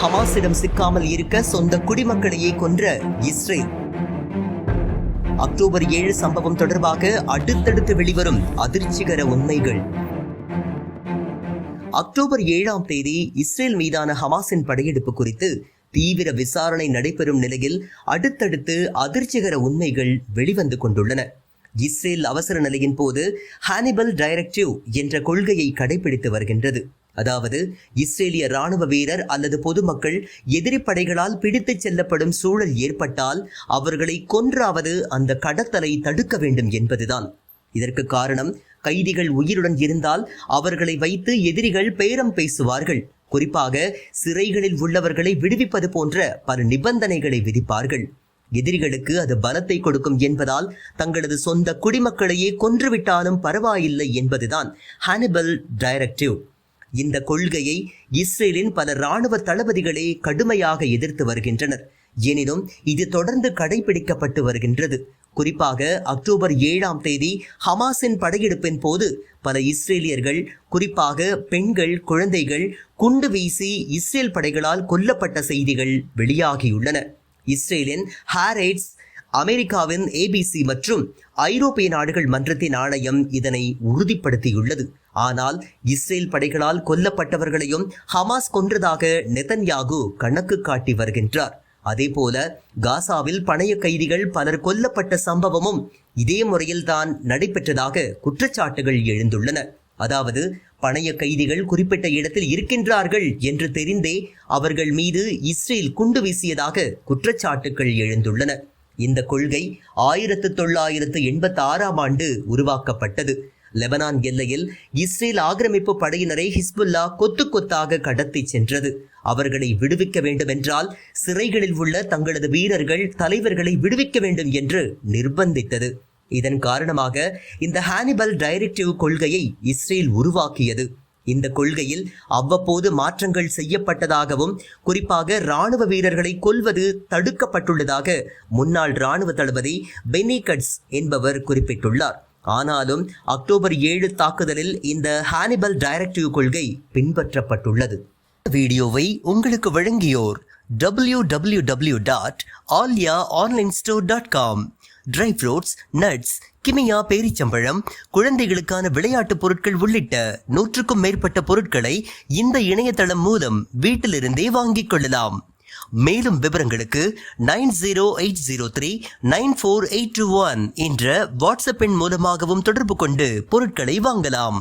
ஹமாஸிடம் சிக்காமல் இருக்க சொந்த குடிமக்களையே கொன்ற இஸ்ரேல். அக்டோபர் 7 சம்பவம் தொடர்பாக அடுத்தடுத்து வெளிவரும் அதிர்ச்சிகர உண்மைகள். அக்டோபர் 7ஆம் தேதி இஸ்ரேல் மீதான ஹமாஸின் படையெடுப்பு குறித்து தீவிர விசாரணை நடைபெறும் நிலையில் அடுத்தடுத்து அதிர்ச்சிகர உண்மைகள் வெளிவந்து கொண்டுள்ளன. இஸ்ரேல் அவசர நிலையின் போது ஹானிபல் டைரக்டிவ் என்ற கொள்கையை கடைபிடித்து வருகின்றது. அதாவது இஸ்ரேலிய ராணுவ வீரர் அல்லது பொதுமக்கள் எதிரி படைகளால் பிடித்துச் செல்லப்படும் சூழல் ஏற்பட்டால் அவர்களை கொன்றாவது அந்த கடத்தலை தடுக்க வேண்டும் என்பதுதான். இதற்கு காரணம், கைதிகள் உயிருடன் இருந்தால் அவர்களை வைத்து எதிரிகள் பேரம் பேசுவார்கள். குறிப்பாக சிறைகளில் உள்ளவர்களை விடுவிப்பது போன்ற பல நிபந்தனைகளை விதிப்பார்கள். எதிரிகளுக்கு அது பலத்தை கொடுக்கும் என்பதால் தங்களது சொந்த குடிமக்களையே கொன்றுவிட்டாலும் பரவாயில்லை என்பதுதான் ஹானிபல் டைரக்டிவ். இந்த கொள்கையை இஸ்ரேலின் பல ராணுவ தளபதிகளே கடுமையாக எதிர்த்து வருகின்றனர். எனினும் இது தொடர்ந்து கடைபிடிக்கப்பட்டு வருகின்றது. குறிப்பாக அக்டோபர் 7ஆம் தேதி ஹமாஸின் படையெடுப்பின் போது பல இஸ்ரேலியர்கள், குறிப்பாக பெண்கள், குழந்தைகள் குண்டு வீசி இஸ்ரேல் படைகளால் கொல்லப்பட்ட செய்திகள் வெளியாகியுள்ளன. இஸ்ரேலின் ஹாரெட்ஸ், அமெரிக்காவின் ABC மற்றும் ஐரோப்பிய நாடுகள் மன்றத்தின் ஆணையம் இதனை உறுதிப்படுத்தியுள்ளது. ஆனால் இஸ்ரேல் படைகளால் கொல்லப்பட்டவர்களையும் ஹமாஸ் கொன்றதாக நெதன்யாகு கணக்கு காட்டி வருகின்றார். அதேபோல காசாவில் பணைய கைதிகள் பலர் கொல்லப்பட்ட சம்பவமும் இதே முறையில்தான் நடைபெற்றதாக குற்றச்சாட்டுகள் எழுந்துள்ளன. அதாவது பணைய கைதிகள் குறிப்பிட்ட இடத்தில் இருக்கின்றார்கள் என்று தெரிந்தே அவர்கள் மீது இஸ்ரேல் குண்டு வீசியதாக குற்றச்சாட்டுகள் எழுந்துள்ளன. இந்த கொள்கை 1986ஆம் ஆண்டு உருவாக்கப்பட்டது. லெபனான் எல்லையில் இஸ்ரேல் ஆக்கிரமிப்பு படையினரை ஹிஸ்புல்லா கொத்து கொத்தாக கடத்தி சென்றது. அவர்களை விடுவிக்க வேண்டும் என்றால் சிறைகளில் உள்ள தங்களது வீரர்கள், தலைவர்களை விடுவிக்க வேண்டும் என்று நிர்பந்தித்தது. இதன் காரணமாக இந்த ஹானிபல் டைரக்டிவ் கொள்கையை இஸ்ரேல் உருவாக்கியது. இந்த கொள்கையில் அவ்வப்போது மாற்றங்கள் செய்யப்பட்டதாகவும், குறிப்பாக ராணுவ வீரர்களை கொல்வது தடுக்கப்பட்டுள்ளதாக முன்னாள் ராணுவ தளபதி பென்னி கட்ஸ் என்பவர் குறிப்பிட்டுள்ளார். ஆனாலும் அக்டோபர் 7 தாக்குதலில் இந்த ஹானிபல் டைரக்டிவ் கொள்கை பின்பற்றப்பட்டுள்ளது. வீடியோவை உங்களுக்கு வழங்கியோர் www.alyaonlinestore.com. ட்ரை ஃப்ரூட்ஸ், நட்ஸ், கிமியா பேரிச்சம்பழம், குழந்தைகளுக்கான விளையாட்டு பொருட்கள் உள்ளிட்ட 100க்கும் மேற்பட்ட பொருட்களை இந்த இணையதளம் மூலம் வீட்டிலிருந்தே வாங்கிக் கொள்ளலாம். மேலும் விவரங்களுக்கு 9080394821 என்ற வாட்ஸ்அப் எண் மூலமாகவும் தொடர்பு கொண்டு பொருட்களை வாங்கலாம்.